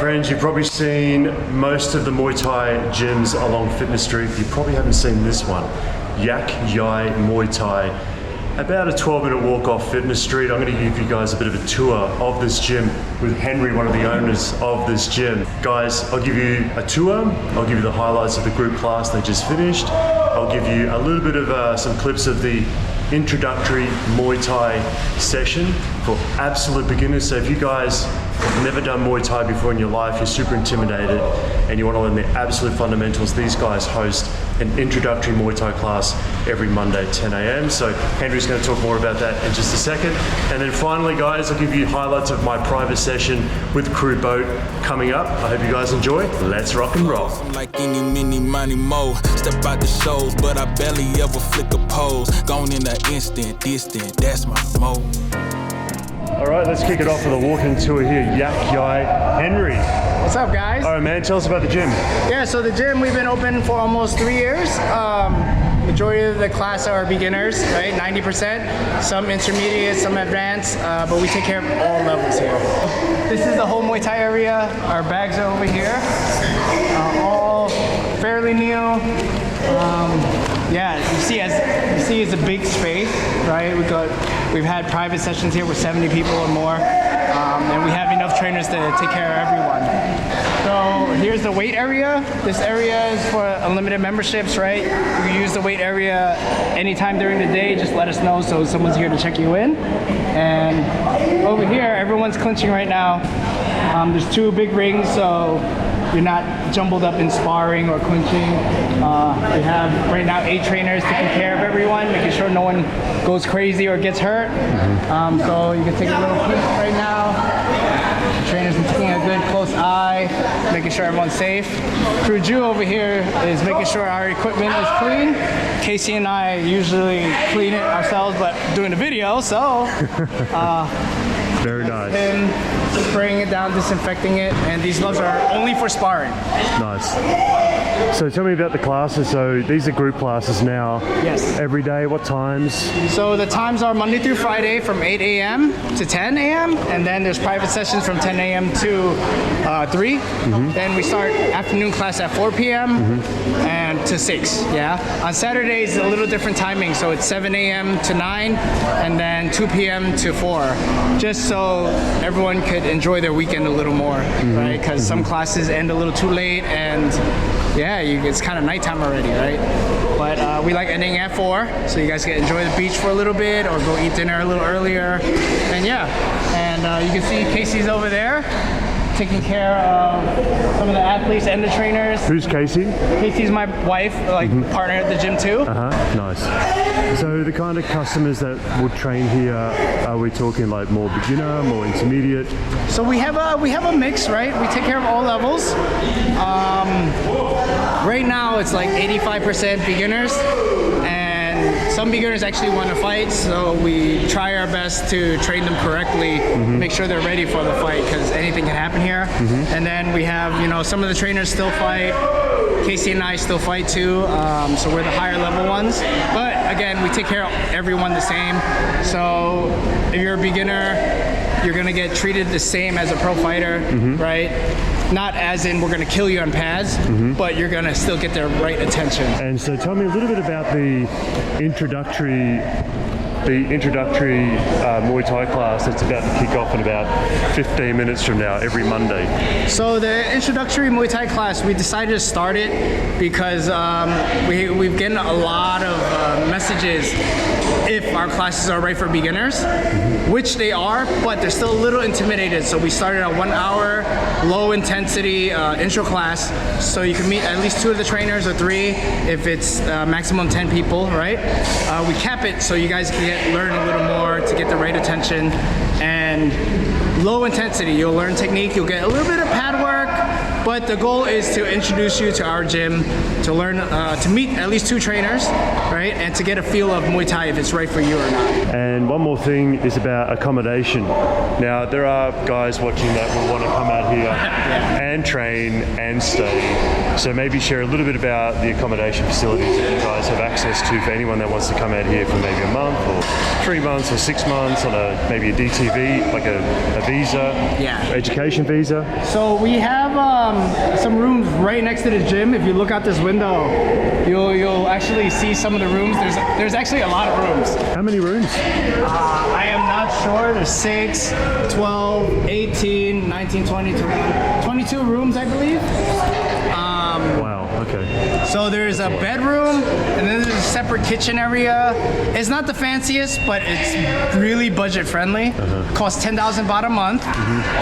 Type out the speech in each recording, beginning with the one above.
friends, you've probably seen most of the Muay Thai gyms along Fitness Street. You probably haven't seen this one, Yak Yai Muay Thai. About a 12-minute walk off Fitness Street. I'm going to give you guys a bit of a tour of this gym with Henry, one of the owners of this gym. Guys, I'll give you a tour. I'll give you the highlights of the group class they just finished. I'll give you a little bit of some clips of the introductory Muay Thai session for absolute beginners. So if you guys have never done Muay Thai before in your life, you're super intimidated, and you want to learn the absolute fundamentals, these guys host an introductory Muay Thai class every Monday at 10 a.m. So Henry's going to talk more about that in just a second. And then finally, guys, I'll give you highlights of my private session with Kru Boat coming up. I hope you guys enjoy. Let's rock and roll. Like any, mini, money, mo. Step out the shows, but I barely ever flick a pose. Gone in an instant, distant, that's my mode. All right, let's kick it off with a walking tour here. Yak Yai. Henry. What's up, guys? All right, man, tell us about the gym. Yeah, so the gym, we've been open for almost 3 years. Majority of the class are beginners, right? 90%. Some intermediate, some advanced, but we take care of all levels here. This is the whole Muay Thai area. Our bags are over here. All fairly new. Yeah, you see it's a big space, right? We've had private sessions here with 70 people or more, and we have enough trainers to take care of everyone. So here's the weight area. This area is for unlimited memberships, right? You can use the weight area anytime during the day. Just let us know so someone's here to check you in. And over here, everyone's clinching right now. There's 2 big rings, so you're not jumbled up in sparring or clinching. We have right now 8 trainers taking care of everyone, making sure no one goes crazy or gets hurt. So you can take a little peek right now. The trainers are taking a good close eye, making sure everyone's safe. Kru Ju over here is making sure our equipment is clean. Casey and I usually clean it ourselves, but doing the video, so. Very nice. And spraying it down, disinfecting it, and these gloves are only for sparring. Nice. So tell me about the classes. So these are group classes now. Yes. Every day, what times? So the times are Monday through Friday from 8 a.m. to 10 a.m. and then there's private sessions from 10 a.m. to 3. Then we start afternoon class at 4 p.m. and to 6. Yeah. On Saturdays, a little different timing, so it's 7 a.m. to 9 and then 2 p.m. to 4. Just so everyone could enjoy their weekend a little more, right? Because some classes end a little too late, and yeah, it's kind of nighttime already, right? But we like ending at 4, so you guys can enjoy the beach for a little bit, or go eat dinner a little earlier, and yeah. And you can see Casey's over there, taking care of some of the athletes and the trainers. Who's Casey? Casey's my wife, partner at the gym too. Nice. So the kind of customers that would train here, are we talking like more beginner, more intermediate? So we have a mix, right? We take care of all levels. Right now it's like 85% beginners, and some beginners actually want to fight, so we try our best to train them correctly, make sure they're ready for the fight, because anything can happen here. And then we have, some of the trainers still fight. Casey and I still fight too, so we're the higher level ones. But again, we take care of everyone the same. So if you're a beginner, you're gonna get treated the same as a pro fighter, right? Not as in we're gonna kill you on pads, but you're gonna still get their right attention. And so tell me a little bit about the introductory Muay Thai class that's about to kick off in about 15 minutes from now, every Monday. So the introductory Muay Thai class, we decided to start it because we've gotten a lot of messages if our classes are right for beginners, which they are, but they're still a little intimidated. So we started a 1 hour, low intensity intro class, so you can meet at least 2 of the trainers or 3 if it's maximum 10 people, right? We cap it so you guys can learn a little more to get the right attention, and low intensity. You'll learn technique, you'll get a little bit of pad work, but the goal is to introduce you to our gym, to learn, to meet at least 2 trainers, right? And to get a feel of Muay Thai if it's right for you or not. And one more thing is about accommodation. Now, there are guys watching that will want to come out here and train and stay. So maybe share a little bit about the accommodation facilities that you guys have access to for anyone that wants to come out here for maybe a month or 3 months or 6 months on maybe a DTV, like a visa, education visa. So we have some rooms right next to the gym. If you look out this window, you'll actually see some of the rooms. There's actually a lot of rooms. How many rooms? I am not sure. There's 6, 12, 18, 19, 20, 21, 22 rooms, I believe. Wow, okay. So there's a bedroom, and then there's a separate kitchen area. It's not the fanciest, but it's really budget friendly. Costs 10,000 baht a month.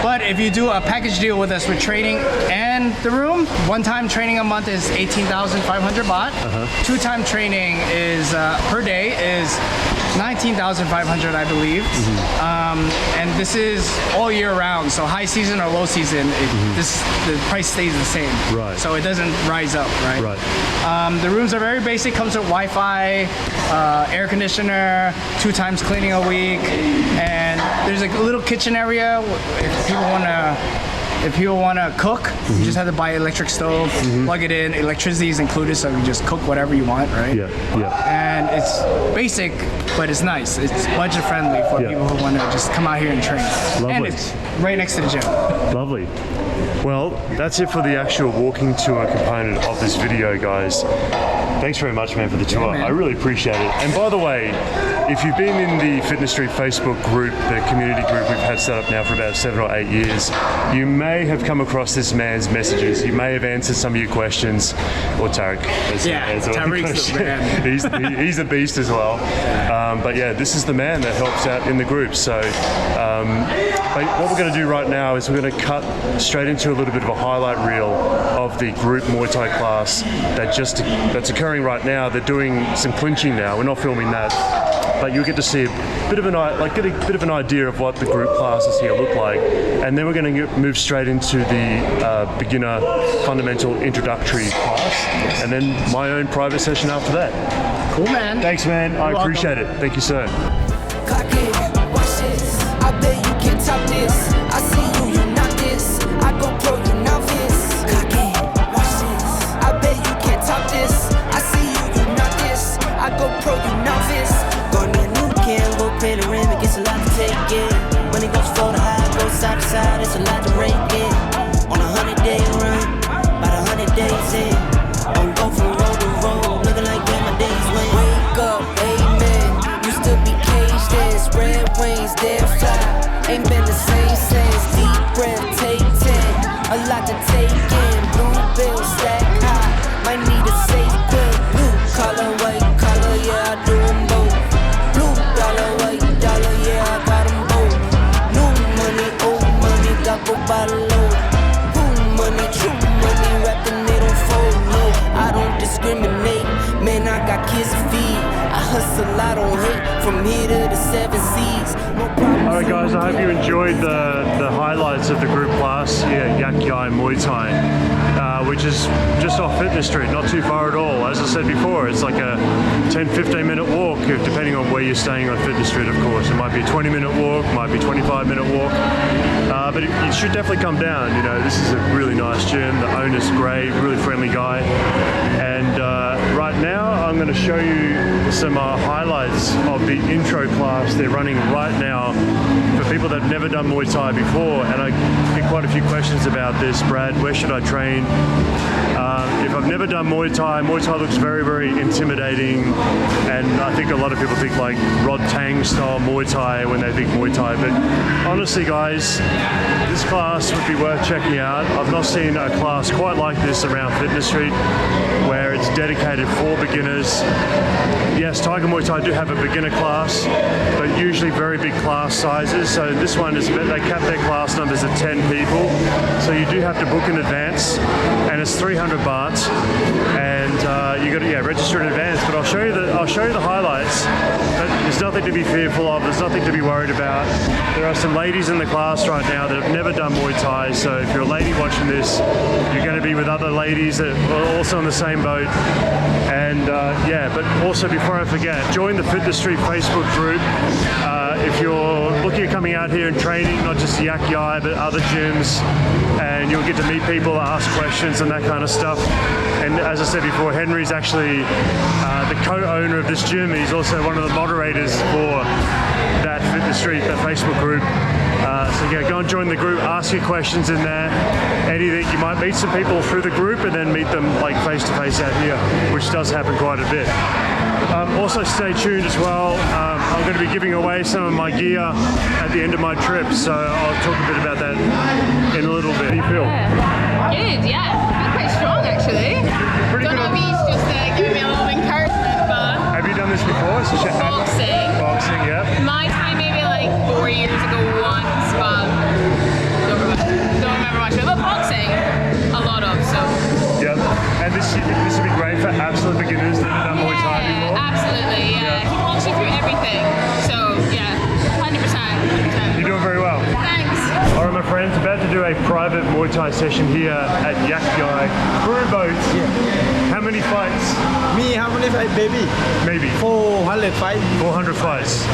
But if you do a package deal with us with training and the room, one-time training a month is 18,500 baht. Two-time training is per day is 19,500, I believe. And this is all year round. So high season or low season, the price stays the same. Right. So it doesn't rise up, right? Right. The rooms are very basic. Comes with Wi-Fi, air conditioner, 2 times cleaning a week, and there's a little kitchen area if people want to cook. You just have to buy an electric stove, plug it in. Electricity is included, so you just cook whatever you want, right? And it's basic, but it's nice. It's budget friendly for people who want to just come out here and train. Lovely. And it's right next to the gym. Lovely. Well, that's it for the actual walking tour component of this video, guys. Thanks very much, man, for the tour. I really appreciate it. And by the way, if you've been in the Fitness Street Facebook group, the community group we've had set up now for about 7 or 8 years, you may have come across this man's messages. You may have answered some of your questions, or Tarek. Tariq's the man. He's a beast as well. But yeah, this is the man that helps out in the group. So what we're going to do right now is we're going to cut straight into a little bit of a highlight reel of the group Muay Thai class that's occurring right now. They're doing some clinching now. We're not filming that, but you'll get to see a bit of an idea of what the group classes here look like, and then we're going to move straight into the beginner fundamental introductory class, and then my own private session after that. Cool, man. Thanks, man. I appreciate it. Thank you, sir. Cock it, watch this. I bet you can top this. I see you, you not this. I go pro, you novice. Cock it, watch this. I bet you can top this. I see you, you not this. I go pro, you novice. Going to new can, go panoramic, it's a lot to take in. Money goes for the high, goes side to side, it's a lot to rake in. On a 100-day run, about 100 days in. I'm go from road to road, looking like where my days went. Wake up, amen. Used to be caged in, spread wings, dead fly. Ain't been the same since. Deep breath, take 10. A lot to take in. Blue bill, stack high. Might need a safe quill. Blue collar, white collar, yeah, I do them both. Blue dollar, white dollar, yeah, I got them both. New money, old money, got go by the load. True money, rapping it on fold. No, I don't discriminate. Man, I got kids to feed. I hustle, I don't hate. From here to the 7 seas. No problem. Alright guys, I hope you enjoyed the highlights of the group class here at Yak Yai Muay Thai, which is just off Fitness Street, not too far at all. As I said before, it's like a 10-15 minute walk, depending on where you're staying on Fitness Street, of course. It might be a 20-minute walk, might be a 25-minute walk, but it should definitely come down. You know, this is a really nice gym. The owner's great, really friendly guy. And right now, I'm going to show you some highlights of the intro class they're running right now for people that have never done Muay Thai before. And I get quite a few questions about this. Brad, where should I train? If I've never done Muay Thai looks very, very intimidating, and I think a lot of people think like Rod Tang style Muay Thai when they think Muay Thai, but honestly guys, this class would be worth checking out. I've not seen a class quite like this around Fitness Street, where it's dedicated for beginners. Yes, Tiger Muay Thai do have a beginner class, but usually very big class sizes. So this one is, they cap their class numbers at 10 people. So you do have to book in advance, and it's 300 baht, and you got to register in advance. But I'll show you the highlights. But there's nothing to be fearful of. There's nothing to be worried about. There are some ladies in the class right now that have never done Muay Thai. So if you're a lady watching this, you're going to be with other ladies that are also in the same boat. And but also before I forget, join the Fitness Street Facebook group. If you're looking at coming out here and training, not just Yak Yai, but other gyms, and and you'll get to meet people, ask questions and that kind of stuff. And as I said before, Henry's actually the co-owner of this gym. He's also one of the moderators for that Fitness Street, the Facebook group. So yeah, go and join the group, ask your questions in there. Anything, you might meet some people through the group and then meet them like face to face out here, which does happen quite a bit. Also stay tuned as well. I'm going to be giving away some of my gear at the end of my trip, so I'll talk a bit about that in a little bit. How do you feel? Good, yeah. I feel quite strong actually. Pretty Don't good. know if he's just giving me a little encouragement, but Have you done this before? boxing. Boxing, yeah. My time maybe like 4 years ago once, but don't remember much. But boxing, a lot of, so. Yep. And this would be great for absolute beginners that have done Muay Thai before. Absolutely, yeah. He walks you through everything. So yeah, 100%. You're doing very well. Thanks. All right, my friends, about to do a private Muay Thai session here at Yak Yai. Kru Boat. How many fights? Me, how many fight, baby? Maybe 400 fight. 400 fights.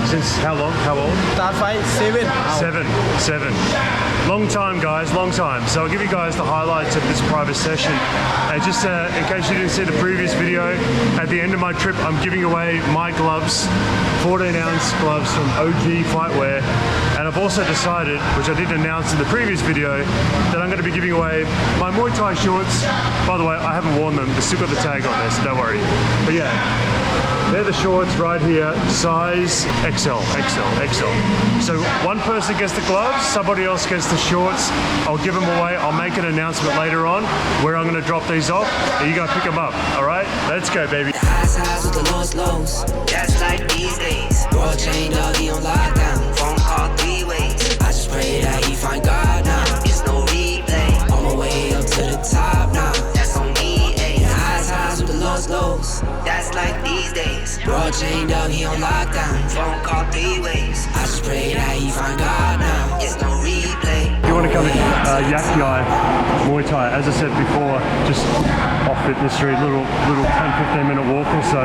Since how long? How old? Start fight 7. Seven. Long time, guys, long time. So I'll give you guys the highlights of this private session. And just in case you didn't see the previous video, at the end of my trip, I'm giving away my gloves, 14-ounce gloves from OG Fightwear. And I've also decided, which I didn't announce in the previous video, that I'm going to be giving away my Muay Thai shorts. By the way, I haven't worn them. They've still got the tag on there, so don't worry. But yeah, they're the shorts right here, size XL. So one person gets the gloves, somebody else gets the shorts. I'll give them away. I'll make an announcement later on where I'm going to drop these off, and you gotta pick them up. All right, let's go, baby. Highs with the lows. That's like these days. World chained up, he on lockdown. Phone call 3 ways. I just pray that he find God now. It's no replay. On my way up to the top now. That's on me, ayy. Highs with the lows. That's like these days. World chained up, he on lockdown. Phone call 3 ways. I just pray that he find God now. It's no replay. If you want to come to Yak Yai Muay Thai, as I said before, just off Fitness Street, little 10-15 minute walk or so.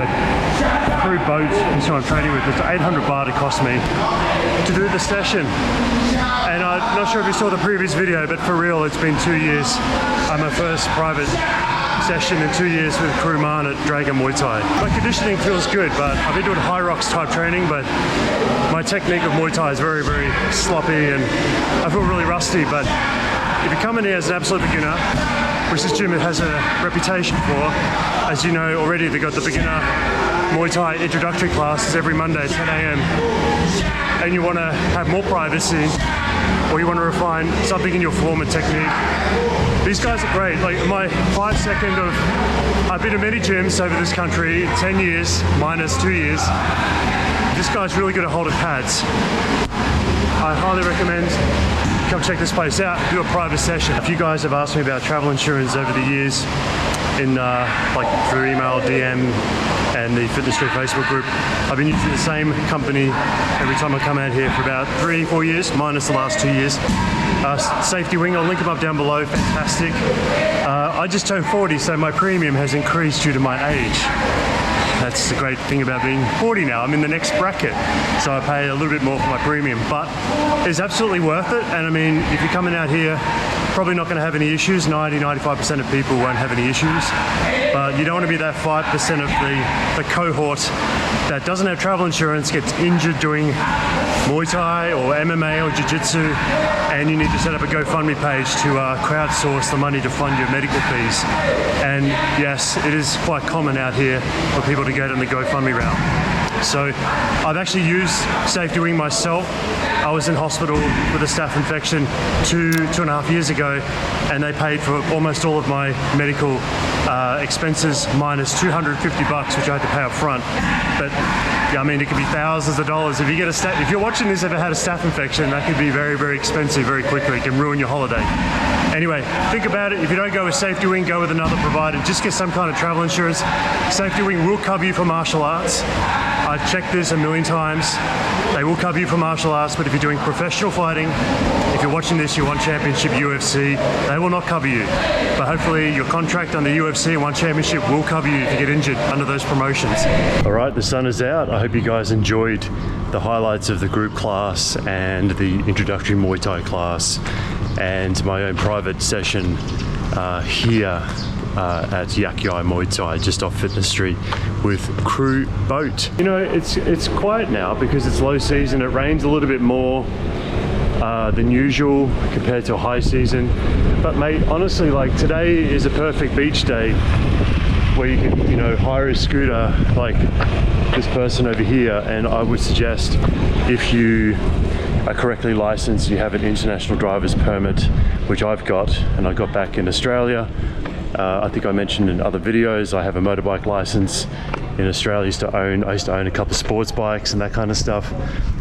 Kru Boat is who I'm training with. It's 800 baht it cost me to do the session. And I'm not sure if you saw the previous video, but for real, it's been 2 years. My first private session in 2 years with Kru Man at Dragon Muay Thai. My conditioning feels good, but I've been doing high rocks type training, but my technique of Muay Thai is very, very sloppy and I feel really rusty. But if you come in here as an absolute beginner, which this gym has a reputation for, as you know already, they've got the beginner Muay Thai introductory classes every Monday at 10 a.m. and you want to have more privacy, or you want to refine something in your form and technique, these guys are great. Like my 5 second of, I've been to many gyms over this country, 10 years minus 2 years. This guy's really good at holding pads. I highly recommend come check this place out, do a private session. A few guys have asked me about travel insurance over the years in like through email, DM, and the Fitness Street Facebook group. I've been using the same company every time I come out here for about 3-4 years, minus the last 2 years. Safety Wing, I'll link them up down below, fantastic. I just turned 40, so my premium has increased due to my age. That's the great thing about being 40 now. I'm in the next bracket, so I pay a little bit more for my premium, but it's absolutely worth it. And I mean, if you're coming out here, probably not going to have any issues. 90-95% of people won't have any issues, but you don't want to be that 5% of the cohort that doesn't have travel insurance, gets injured doing Muay Thai or MMA or Jiu-Jitsu, and you need to set up a GoFundMe page to crowdsource the money to fund your medical fees. And yes, it is quite common out here for people to go down the GoFundMe route. So I've actually used Safety Wing myself. I was in hospital with a staph infection 2.5 years ago, and they paid for almost all of my medical expenses minus 250 bucks, which I had to pay up front. But yeah, I mean, it could be thousands of dollars. If you get if you're watching this, ever had a staph infection, that could be very, very expensive very quickly. It can ruin your holiday. Anyway, think about it. If you don't go with Safety Wing, go with another provider. Just get some kind of travel insurance. Safety Wing will cover you for martial arts. I've checked this a million times. They will cover you for martial arts, but if you're doing professional fighting, if you're watching this, you want championship UFC, they will not cover you. But hopefully your contract on the UFC and One Championship will cover you if you get injured under those promotions. All right, the sun is out. I hope you guys enjoyed the highlights of the group class and the introductory Muay Thai class. and my own private session here at Yak Yai Muay Thai, just off Fitness Street with Kru Boat. You know, it's quiet now because it's low season. It rains a little bit more than usual compared to a high season. But mate, honestly, like today is a perfect beach day where you can, you know, hire a scooter like this person over here, and I would suggest if you are correctly licensed, you have an international driver's permit, which I've got, and I got back in Australia. I think I mentioned in other videos, I have a motorbike license in Australia. I used to own a couple of sports bikes and that kind of stuff.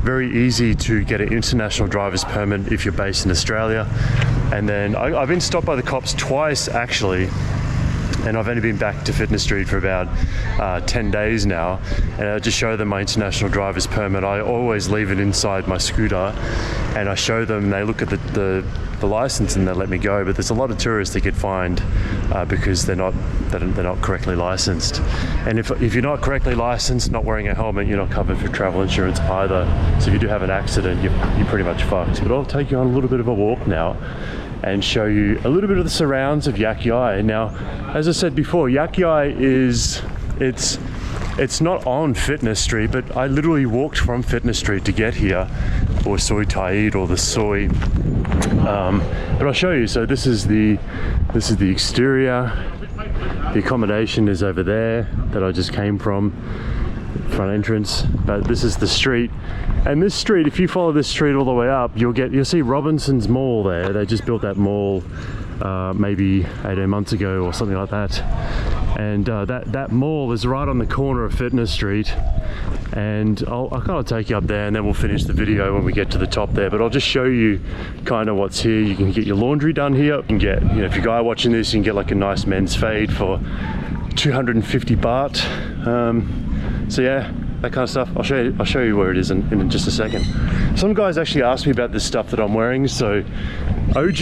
Very easy to get an international driver's permit if you're based in Australia. And then I've been stopped by the cops twice actually, and I've only been back to Fitness Street for about 10 days now, and I just show them my international driver's permit. I always leave it inside my scooter, and I show them, and they look at the license and they let me go. But there's a lot of tourists that get fined because they're not correctly licensed. And if you're not correctly licensed, not wearing a helmet, you're not covered for travel insurance either. So if you do have an accident, you're pretty much fucked. But I'll take you on a little bit of a walk now and show you a little bit of the surrounds of Yak Yai. Now, as I said before, Yak Yai it's not on Fitness Street, but I literally walked from Fitness Street to get here, or Soi Thai or the Soi. But I'll show you. So this is the exterior. The accommodation is over there that I just came from, front entrance. But this is the street. And this street, if you follow this street all the way up, you'll see Robinson's Mall there. They just built that mall maybe 18 months ago or something like that. And that mall is right on the corner of Fitness Street. And I'll kind of take you up there, and then we'll finish the video when we get to the top there. But I'll just show you kind of what's here. You can get your laundry done here. You can get, you know, if you're a guy watching this, you can get like a nice men's fade for 250 baht. So yeah, that kind of stuff. I'll show you where it is in just a second. Some guys actually asked me about this stuff that I'm wearing. So OG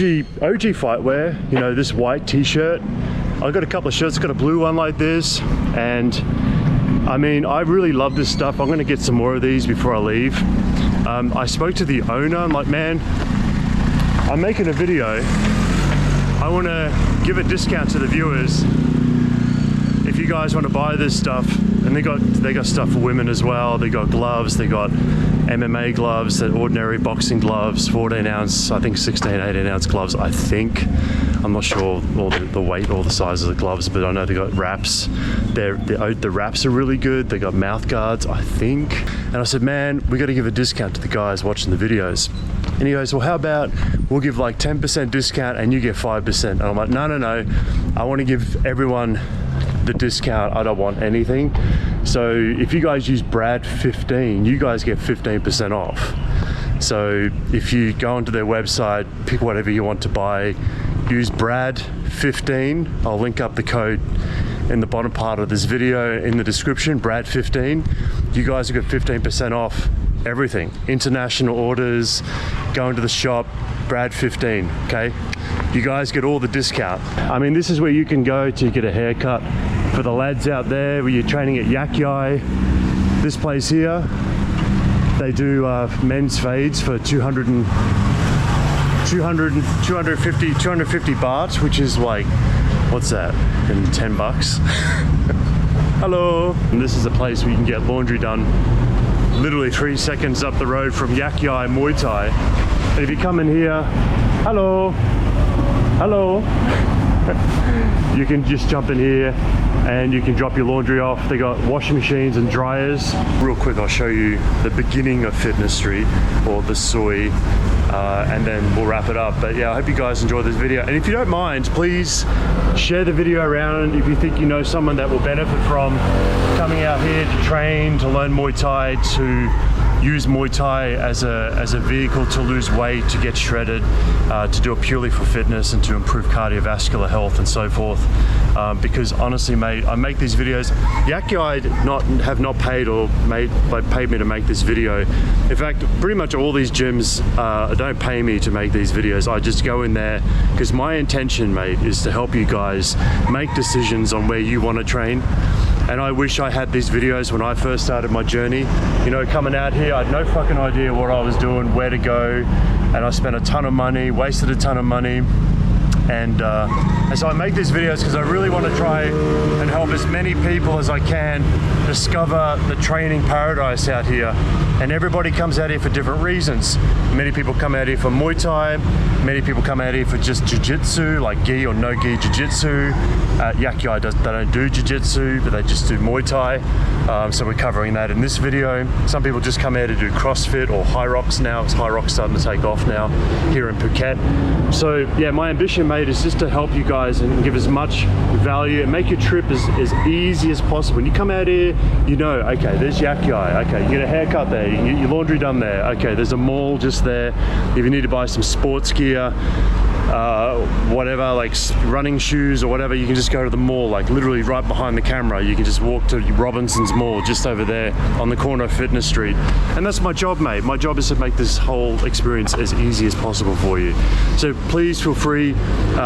fight wear, you know, this white t-shirt. I've got a couple of shirts, got a blue one like this, and I mean, I really love this stuff. I'm gonna get some more of these before I leave. I spoke to the owner. I'm like, man, I'm making a video. I wanna give a discount to the viewers if you guys wanna buy this stuff. And they got stuff for women as well. They got gloves, they got MMA gloves, the ordinary boxing gloves, 14 ounce, I think 16, 18 ounce gloves, I think. I'm not sure all the weight or the size of the gloves, but I know they got wraps. The wraps are really good. They got mouth guards, I think. And I said, man, we got to give a discount to the guys watching the videos. And he goes, well, how about we'll give like 10% discount and you get 5%. And I'm like, no. I want to give everyone the discount. I don't want anything. So if you guys use Brad15, you guys get 15% off. So if you go onto their website, pick whatever you want to buy, use Brad15. I'll link up the code in the bottom part of this video in the description, Brad15. You guys have got 15% off everything. International orders, go into the shop, Brad15, okay? You guys get all the discount. I mean, this is where you can go to get a haircut. For the lads out there, where you're training at Yak Yai, this place here, they do men's fades for 250 baht, which is like, what's that, in 10 bucks? Hello. And this is a place where you can get laundry done literally 3 seconds up the road from Yak Yai Muay Thai. And if you come in here, hello, you can just jump in here and you can drop your laundry off. They got washing machines and dryers. Real quick, I'll show you the beginning of Fitness Street, or the Soi, and then we'll wrap it up. But yeah, I hope you guys enjoy this video. And if you don't mind, please share the video around if you think you know someone that will benefit from coming out here to train, to learn Muay Thai, to use Muay Thai as a vehicle to lose weight, to get shredded, to do it purely for fitness and to improve cardiovascular health and so forth. Because honestly, mate, I make these videos. Yak Yai have not paid me to make this video. In fact, pretty much all these gyms don't pay me to make these videos. I just go in there because my intention, mate, is to help you guys make decisions on where you want to train. And I wish I had these videos when I first started my journey, you know, coming out here here, I had no fucking idea what I was doing, where to go, and I spent a ton of money, wasted a ton of money. And so I make these videos because I really want to try and help as many people as I can discover the training paradise out here. And everybody comes out here for different reasons. Many people come out here for Muay Thai, many people come out here for just Jiu-Jitsu, like gi or no gi Jiu-Jitsu. Yak Yai they don't do Jiu-Jitsu, but they just do Muay Thai. So we're covering that in this video. Some people just come out to do CrossFit or High Rocks now, because High Rocks starting to take off now here in Phuket. So yeah, my ambition, mate, is just to help you guys and give as much value and make your trip as easy as possible. When you come out here, you know, okay, there's Yak Yai, okay, you get a haircut there, you get your laundry done there, okay, there's a mall just there. If you need to buy some sports gear, whatever, like running shoes or whatever, you can just go to the mall, like literally right behind the camera. You can just walk to Robinson's Mall just over there on the corner of Fitness Street. And that's my job, mate. My job is to make this whole experience as easy as possible for you. So please feel free,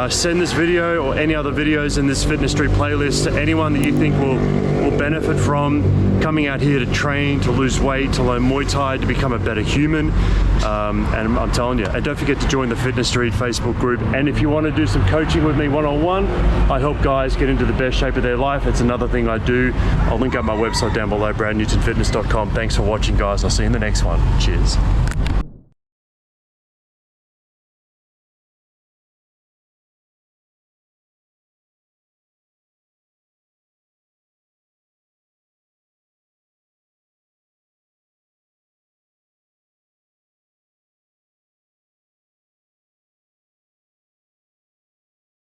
send this video or any other videos in this Fitness Street playlist to anyone that you think will benefit from coming out here to train, to lose weight, to learn Muay Thai, to become a better human. And I'm telling you, and don't forget to join the Fitness Street Facebook group. And if you want to do some coaching with me one-on-one, I help guys get into the best shape of their life. It's another thing I do. I'll link up my website down below, bradnewtonfitness.com. Thanks for watching, guys. I'll see you in the next one. Cheers.